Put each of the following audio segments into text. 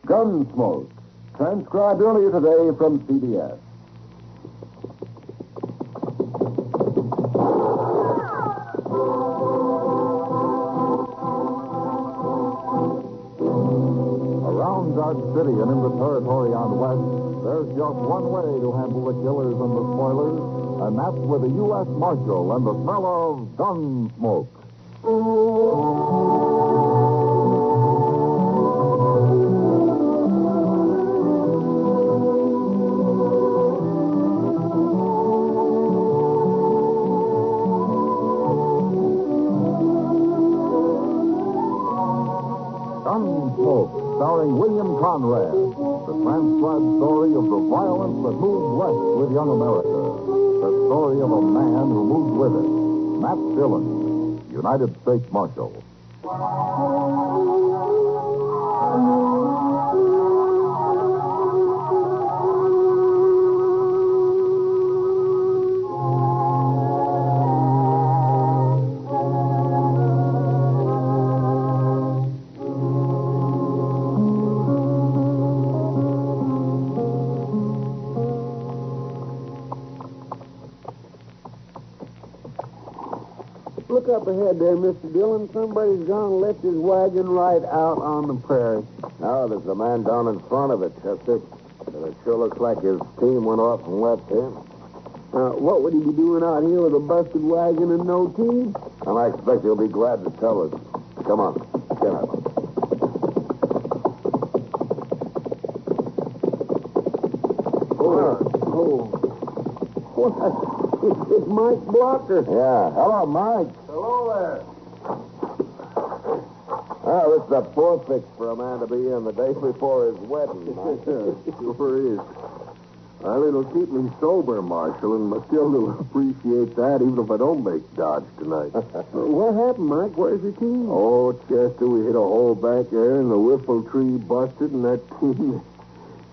Gunsmoke, transcribed earlier today from CBS. Around Dark City and in the territory on West, there's just one way to handle the killers and the spoilers, and that's with a U.S. Marshal and the smell of Gunsmoke. Gunsmoke, starring William Conrad, the transcribed story of the violence that moved west with young America. The story of a man who moved with it. Matt Dillon, United States Marshal. Look up ahead there, Mr. Dillon. Somebody's gone and left his wagon right out on the prairie. No, there's a man down in front of it, Chester. And it sure looks like his team went off and left him. What would he be doing out here with a busted wagon and no team? And I expect he'll be glad to tell us. Come on, get up. What? It's Mike Blocker. Yeah. Hello, Mike. Hello there. Well, this is a poor fix for a man to be in the day before his wedding. Sure is. Well, it'll keep me sober, Marshal, and Matilda will appreciate that even if I don't make Dodge tonight. What happened, Mike? Where's your team? Oh, Chester, we hit a hole back there, and the whiffle tree busted, and that team...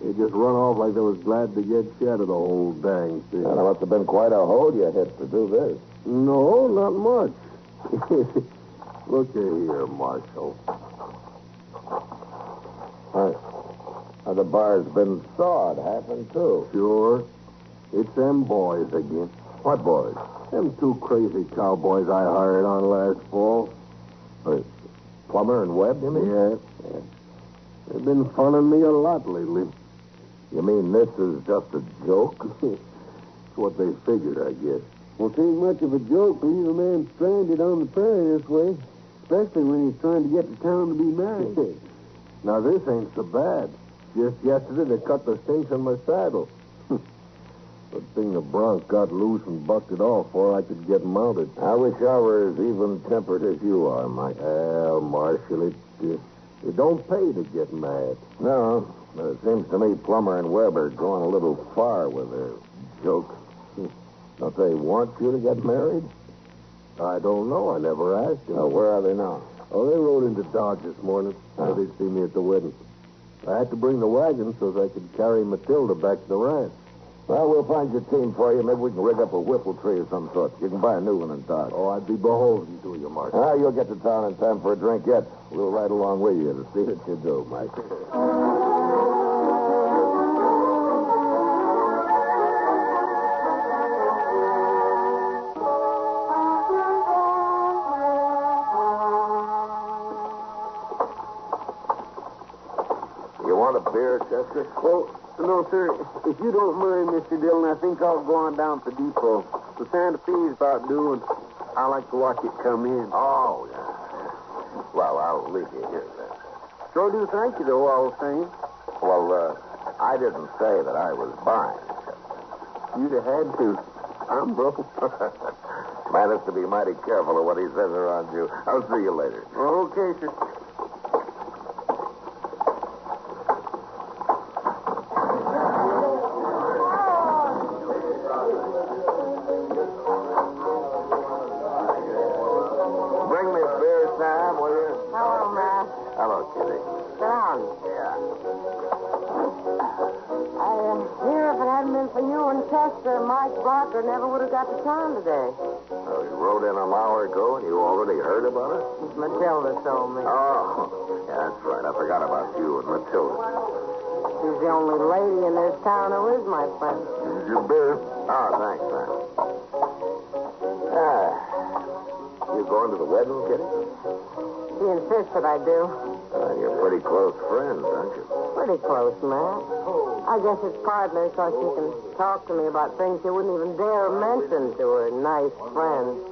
They just run off like they was glad to get shed of the whole dang thing. Well, it must have been quite a hole you hit to do this. No, not much. Look here, Marshal. The bar's been sawed, happened too. Sure. It's them boys again. What boys? Them two crazy cowboys I hired on last fall. Plummer and Webb, you mean? Yeah. They've been funning me a lot lately. You mean this is just a joke? It's what they figured, I guess. Well, it ain't much of a joke to leave a man stranded on the prairie this way, especially when he's trying to get to town to be married. Now, this ain't so bad. Just yesterday, they cut the stinks on my saddle. Good thing the bronc got loose and bucked off before I could get mounted. I wish I were as even-tempered as you are, Mike. Well, Marshal, it don't pay to get mad. No, but it seems to me Plummer and Webb are going a little far with their jokes. Don't they want you to get married? I don't know. I never asked them. Where are they now? Oh, they rode into Dodge this morning. Said they'd see me at the wedding. I had to bring the wagon so that I could carry Matilda back to the ranch. Well, we'll find your team for you. Maybe we can rig up a whiffle tree of some sort. You can buy a new one in Dodge. Oh, I'd be beholden to you, Marshal. You'll get to town in time for a drink yet. We'll ride along with you to see what you do, Mike. You want a beer, Chester? Oh, no, sir. If you don't mind, Mr. Dillon, I think I'll go on down to the depot. The Santa Fe's about due, and I like to watch it come in. Oh, yeah. Well, I'll leave you here then. Sure do thank you, though, all the same. Well, I didn't say that I was buying. You'd have had to. I'm broke. Man has to be mighty careful of what he says around you. I'll see you later. Okay, sir. Bring me a beer, Sam, will you? Hello, Matt. Hello, Kitty. Sit down. Yeah. Here, if it hadn't been for you and Chester, Mike Blocker never would have got to town today. You rode in an hour ago and you already heard about it? Matilda told me. Oh. Yeah, that's right. I forgot about you and Matilda. She's the only lady in this town who is my friend. Here's your beer. Oh, thanks, man. You going to the wedding, Kitty? She insists that I do. You're pretty close friends, aren't you? Pretty close, Matt. I guess it's partly so she can talk to me about things she wouldn't even dare mention to her nice friends.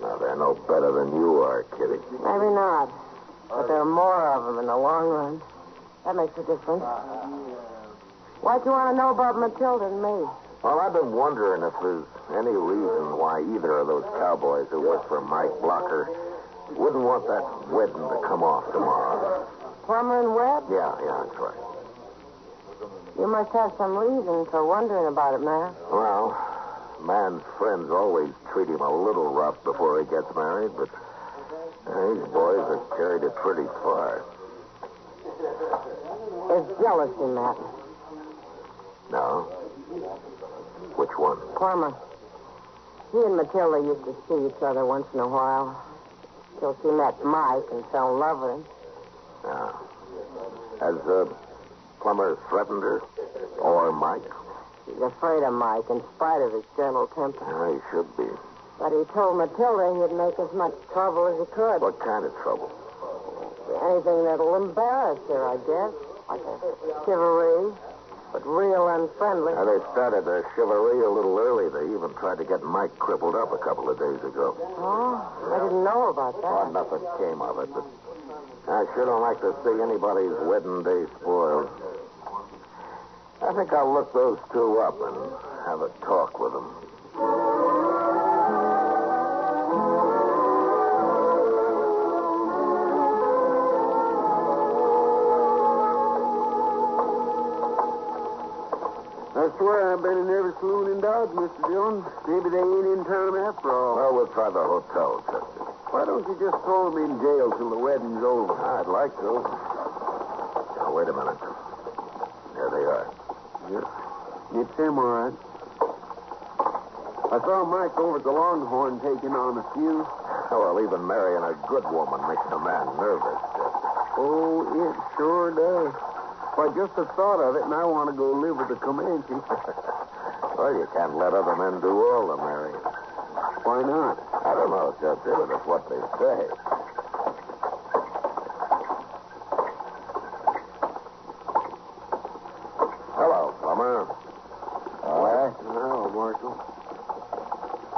Now, they're no better than you are, Kitty. Maybe not. But there are more of them in the long run. That makes a difference. What do you want to know about Matilda and me? Well, I've been wondering if there's any reason why either of those cowboys who work for Mike Blocker wouldn't want that wedding to come off tomorrow. Plummer and Webb? Yeah, that's right. You must have some reason for wondering about it, Matt. Well, man's friends always treat him a little rough before he gets married, but these boys have carried it pretty far. It's jealousy, Matt. No? Which one? Plummer. He and Matilda used to see each other once in a while. Till she met Mike and fell in love with him. Yeah. Has Plummer threatened her? Or Mike? He's afraid of Mike in spite of his gentle temper. Yeah, he should be. But he told Matilda he'd make as much trouble as he could. What kind of trouble? Anything that'll embarrass her, I guess. Like a chivalry, but real unfriendly. Now, they started their chivalry a little early. They even tried to get Mike crippled up a couple of days ago. Oh, I didn't know about that. Oh, nothing came of it, but I sure don't like to see anybody's wedding day spoiled. I think I'll look those two up and have a talk with them. I swear I've been in every saloon in Dodge, Mr. Dillon. Maybe they ain't in town after all. Well, we'll try the hotel, Chester. Why don't you just throw them in jail till the wedding's over? I'd like to. Now, wait a minute. There they are. Yeah. It's him, all right. I saw Mike over at the Longhorn taking on a few. Well, even marrying a good woman makes a man nervous, Chester. Oh, it sure does. Why, just the thought of it, and I want to go live with the Comanche. Well, you can't let other men do all the marrying. Why not? I don't know, Chester, but it's what they say. Hello, Plummer. Hello, Marshal.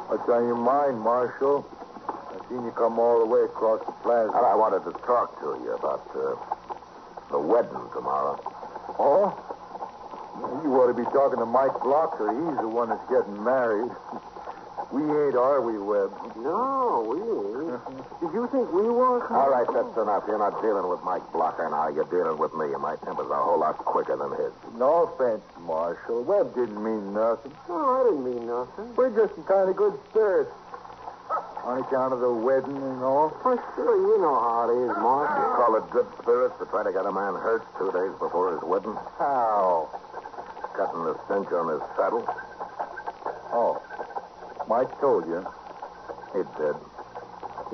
What's on your mind, Marshal? I seen you come all the way across the plaza. Well, I wanted to talk to you about the wedding tomorrow. Oh? You ought to be talking to Mike Blocker. He's the one that's getting married. We ain't, are we, Webb? No, we ain't. Did you think we were? All right, that's enough. You're not dealing with Mike Blocker now. You're dealing with me, and my temper's a whole lot quicker than his. No offense, Marshal. Webb didn't mean nothing. No, I didn't mean nothing. We're just in kind of good spirits. On account of the wedding and all. Oh, sure, you know how it is, Marshal. You call it good spirits to try to get a man hurt 2 days before his wedding? How? Cutting the cinch on his saddle? Oh. Mike told you. He did.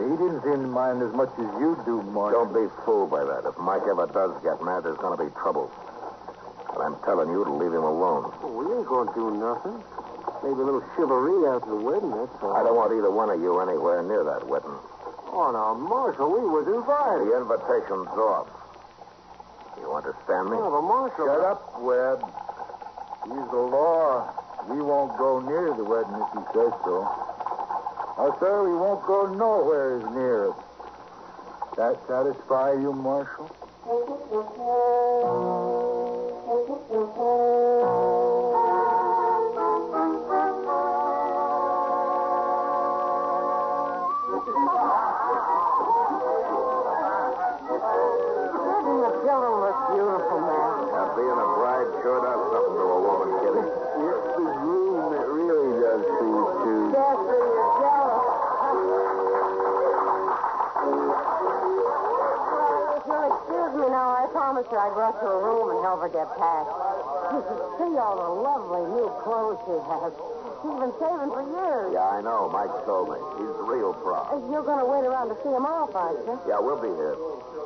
He didn't seem to mind as much as you do, Marshal. Don't be fooled by that. If Mike ever does get mad, there's going to be trouble. And I'm telling you to leave him alone. Oh, we ain't going to do nothing. Maybe a little chivalry after the wedding, that's all. I don't want either one of you anywhere near that wedding. Oh, now, Marshal, we was invited. The invitation's off. You understand me? Oh, but Marshal... Shut up, Webb. He's the law. We won't go near the wedding if he says so. Oh, sir, we won't go nowhere near it. That satisfy you, Marshal? Beautiful, man. Now, being a bride sure does something to a woman, Kitty. It's the groom that really does things, too. Chester, you're jealous. If you'll excuse me now, I promised her I'd rush to her room and help her get packed. You should see all the lovely new clothes she has. She's been saving for years. Yeah, I know. Mike told me. He's real proud. You're going to wait around to see him off, aren't you? Yeah, we'll be here.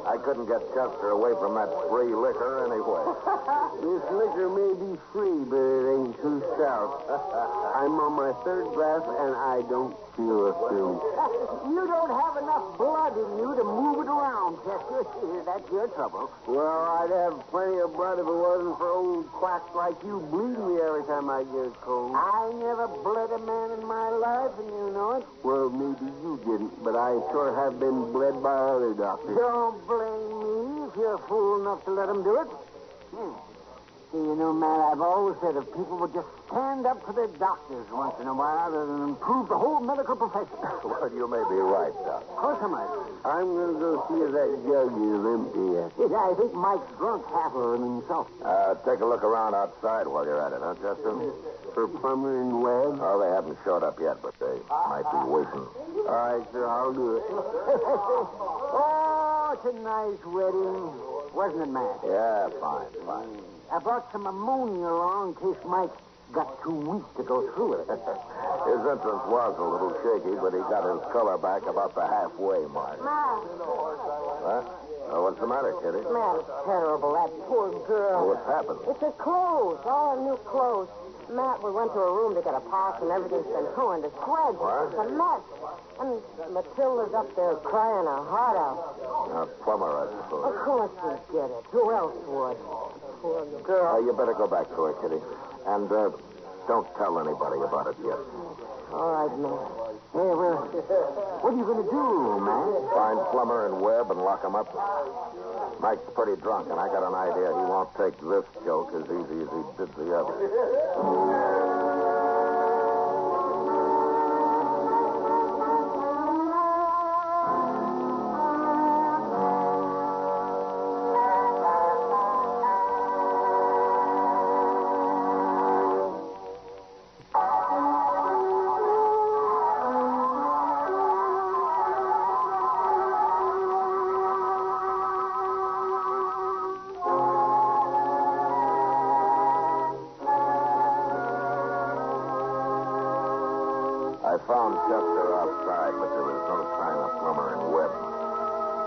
I couldn't get Chester away from that free liquor anyway. This liquor may be free, but it ain't too stout. I'm on my third glass, and I don't feel a thing. You don't have enough blood in you to move it around, Chester. That's your trouble. Well, I'd have plenty of blood if it wasn't for old quacks like you bleeding me every time I get a cold. I never bled a man in my life, and you know it. Well, maybe you didn't, but I sure have been bled by other doctors. Don't blame me if you're fool enough to let him do it. See, you know, Matt, I've always said if people would just stand up to their doctors once in a while, it'll improve the whole medical profession. Well, you may be right, Doc. Of course I might. I'm going to go see if that jug is empty yet. Yeah, I think Mike's drunk half of it himself. Take a look around outside while you're at it, huh, Chester? For Plummer and Webb? Oh, they haven't showed up yet, but they might be waiting. All right, sir, I'll do it. Oh, it's a nice wedding. Wasn't it, Matt? Yeah, fine. I brought some ammonia along in case Mike got too weak to go through it. His entrance was a little shaky, but he got his color back about the halfway mark. Matt. Huh? Oh, what's the matter, Kitty? Matt, it's terrible. That poor girl. What's happened? It's her clothes. All her new clothes. Matt, we went to her room to get a pass, and everything's been torn to shreds. What? It's a mess. And Matilda's up there crying her heart out. Plumber, I Of suppose. course we get it. Who else would? Poor girl. You better go back to her, Kitty. And don't tell anybody about it yet. All right, Matt. Hey, well, what are you going to do, man? Find Plummer and Webb and lock them up. Mike's pretty drunk, and I got an idea he won't take this joke as easy as he did the other. I found Chester outside, but there was no sign of Plummer and Webb.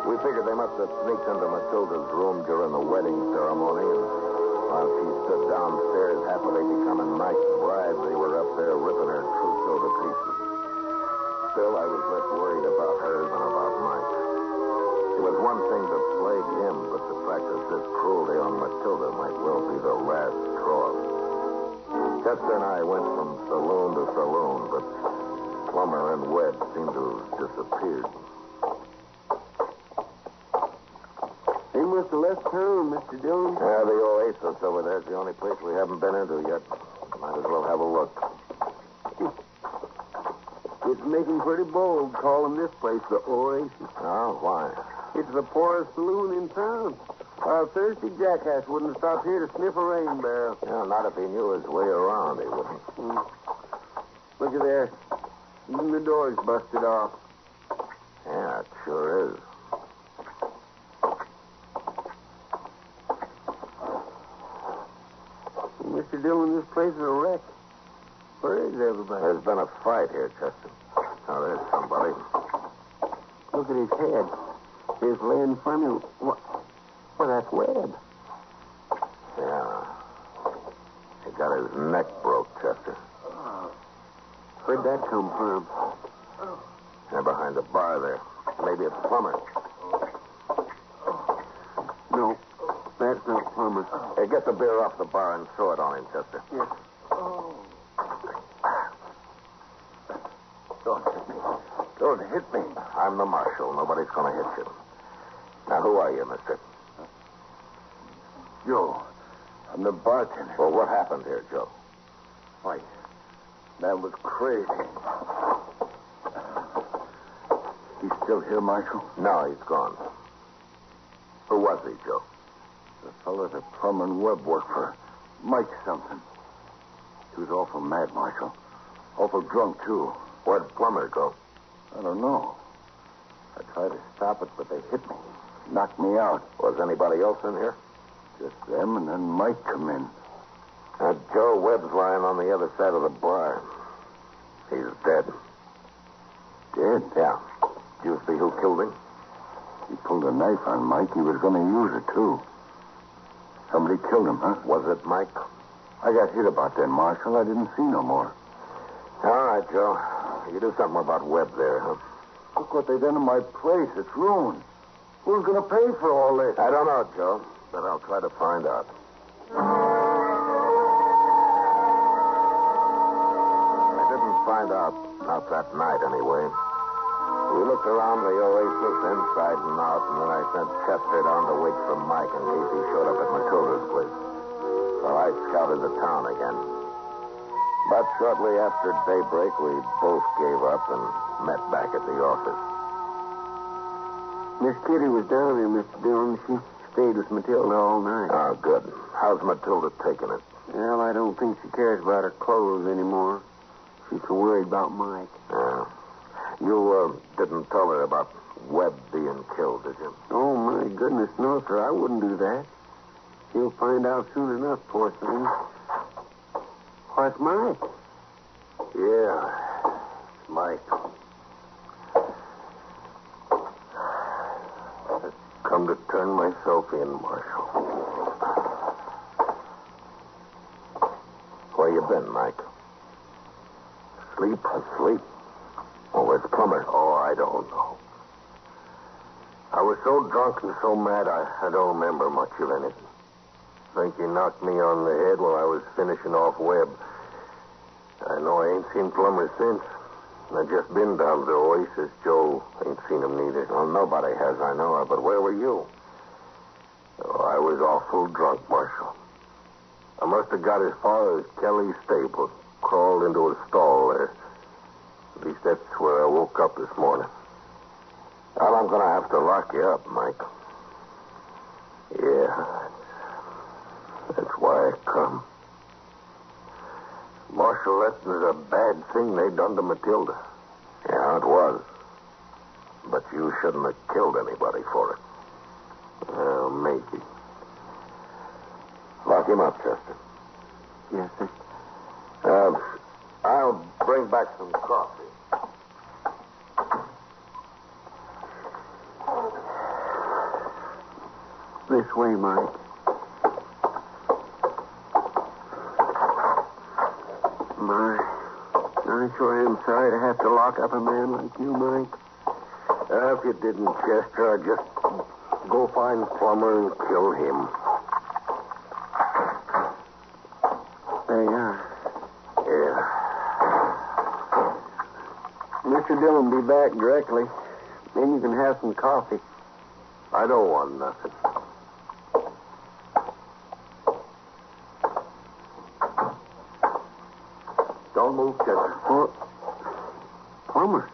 We figured they must have sneaked into Matilda's room during the wedding ceremony, and while she stood downstairs happily becoming Mike's bride, they were up there ripping her trousseau to pieces. Still, I was less worried about her than about Mike. It was one thing to plague him, but to practice this cruelty on Matilda might well be the last straw. Chester and I went from saloon to saloon, but Plummer and Webb seemed to have disappeared. They must have left town, Mr. Dillon. Yeah, the Oasis over there is the only place we haven't been into yet. Might as well have a look. It's making pretty bold calling this place the Oasis. Oh, why? It's the poorest saloon in town. A thirsty jackass wouldn't stop here to sniff a rain barrel. Yeah, not if he knew his way around, he wouldn't. Look at there. Even the door's busted off. Yeah, it sure is. Mr. Dillon, this place is a wreck. Where is everybody? There's been a fight here, Chester. Oh, there's somebody. Look at his head. He's laying funny. What? Well, that's Webb. Yeah. He got his neck broke, Chester. Where'd that come from? They're behind the bar there. Maybe it's Plummer. No, that's not Plummer. Hey, get the beer off the bar and throw it on him, Chester. Yes. Don't hit me. I'm the marshal. Nobody's going to hit you. Now, who are you, mister? Joe, I'm the bartender. Well, what happened here, Joe? Why, that was crazy. He's still here, Marshal? No, he's gone. Who was he, Joe? The fellow that Plummer and Webb worked for. Mike something. He was awful mad, Marshal. Awful drunk, too. Where'd Plummer go? I don't know. I tried to stop it, but they hit me. Knocked me out. Was anybody else in here? Just them, and then Mike come in. Joe Webb's lying on the other side of the bar. He's dead. Dead? Yeah. Did you see who killed him? He pulled a knife on Mike. He was going to use it, too. Somebody killed him, huh? Was it Mike? I got hit about that, Marshal. I didn't see no more. All right, Joe. You do something about Webb there, huh? Look what they done to my place. It's ruined. Who's going to pay for all this? I don't know, Joe, but I'll try to find out. I didn't find out, not that night anyway. We looked around the oasis inside and out, and then I sent Chester down to wait for Mike in case he showed up at Matilda's place. So I scouted the town again. But shortly after daybreak, we both gave up and met back at the office. Miss Kitty was down here, Mr. Dillon. She stayed with Matilda all night. Oh, good. How's Matilda taking it? Well, I don't think she cares about her clothes anymore. She's so worried about Mike. Yeah. You didn't tell her about Webb being killed, did you? Oh, my goodness, no, sir. I wouldn't do that. She'll find out soon enough, poor thing. What's Mike? Yeah, Mike. I've come to turn myself in, Marshal. Where you been, Mike? Asleep? Oh, where's Plummer? Oh, I don't know. I was so drunk and so mad, I don't remember much of anything. I think he knocked me on the head while I was finishing off Webb. I know I ain't seen Plummer since. I just been down to the oasis. Joe ain't seen him neither. Well, nobody has, I know of, but where were you? Oh, I was awful drunk, Marshal. I must have got as far as Kelly's stable, crawled into a stall there. At least that's where I woke up this morning. Well, I'm going to have to lock you up, Mike. Yeah, that's why I come. Marshal, that was a bad thing they done to Matilda. Yeah, it was. But you shouldn't have killed anybody for it. Well, maybe. Lock him up, Chester. Yes, sir. I'll bring back some coffee. This way, Mike. I sure am sorry to have to lock up a man like you, Mike. If you didn't, Chester, I'd just go find Plummer and kill him. There you are. Yeah. Mr. Dillon will be back directly. Then you can have some coffee. I don't want nothing. Don't move, Chester. Well, Plummer.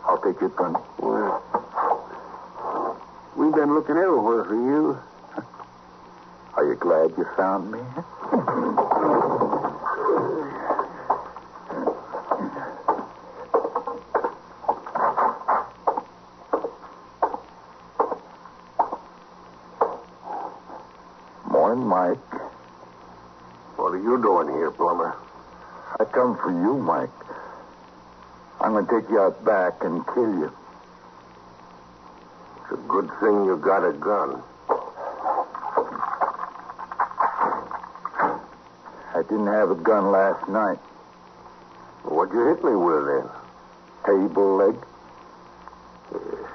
I'll take your gun. Well, we've been looking everywhere for you. Are you glad you found me? Morning, Mike. What are you doing here, Plummer? I come for you, Mike. I'm going to take you out back and kill you. It's a good thing you got a gun. I didn't have a gun last night. What'd you hit me with then? Table leg. Yeah.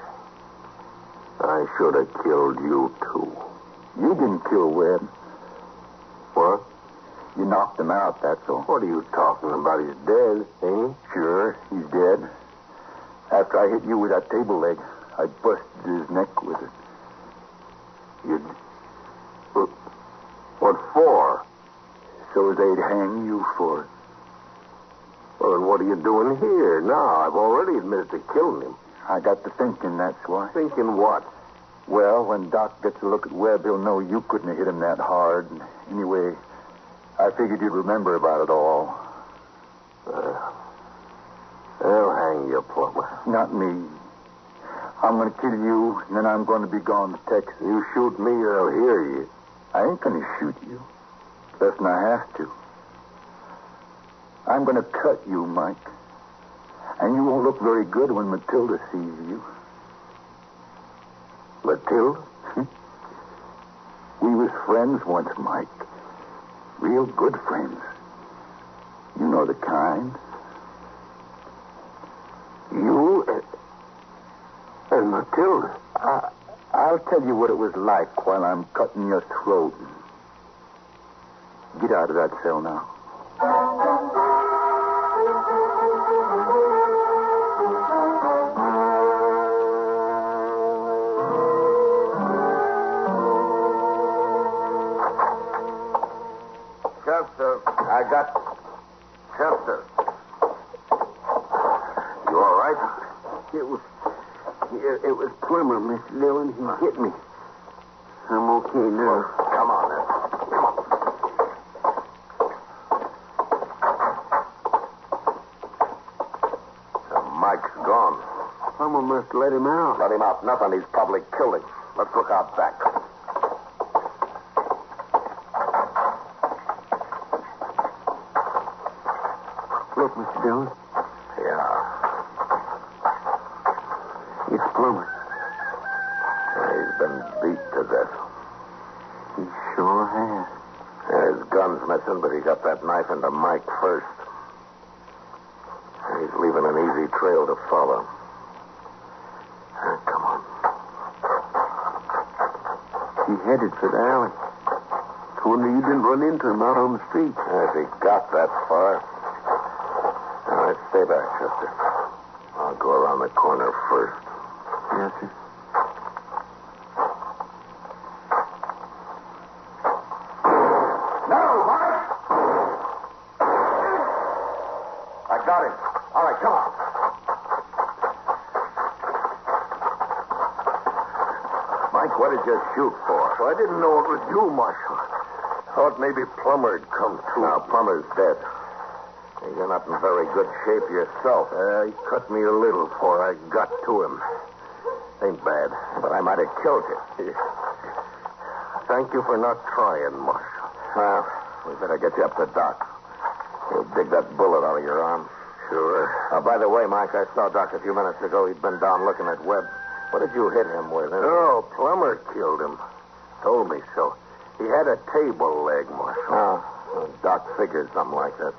I should have killed you, too. You didn't kill Webb. What? You knocked him out, that's all. What are you talking about? He's dead, ain't he? Sure, he's dead. After I hit you with that table leg, I busted his neck with it. What for? So they'd hang you for it. Well, then what are you doing here now? I've already admitted to killing him. I got to thinking, that's why. Thinking what? Well, when Doc gets a look at Webb, he'll know you couldn't have hit him that hard. Anyway, I figured you'd remember about it all. They'll hang you, Plummer. Not me. I'm going to kill you, and then I'm going to be gone to Texas. You shoot me or I'll hear you. I ain't going to shoot you. Less than I have to. I'm going to cut you, Mike. And you won't look very good when Matilda sees you. Matilda? We was friends once, Mike. Real good friends. You know the kind. You and Matilda. I'll tell you what it was like while I'm cutting your throat. Get out of that cell now. Chester, I got Chester. You all right? It was Plummer, Miss Dillon. He hit me. I'm okay now. Come on, then. Come on. Mike's gone. Plummer must let him out. Let him out. Nothing. He's probably killed him. Let's look out back. Look, Mr. Dillon. Yeah. It's Plummer. He's been beat to death. He sure has. His gun's missing, but he got that knife into Mike first. He's leaving an easy trail to follow. Come on. He headed for the alley. I wonder you didn't run into him out on the street. If he got that far. All right, stay back, Chester. I'll go around the corner first. Yes, sir. No, Mike! I got him. All right, come on. Mike, what did you shoot for? I didn't know it was you, Marshal. Thought maybe Plummer had come through. Now, Plummer's dead. You're not in very good shape yourself. He cut me a little before I got to him. Ain't bad. But I might have killed you. Thank you for not trying, Marshal. Well, we better get you up to Doc. He'll dig that bullet out of your arm. Sure. By the way, Mike, I saw Doc a few minutes ago. He'd been down looking at Webb. What did you hit him with? Oh, Plummer killed him. Told me so. He had a table leg, Marshal. Doc figured something like that.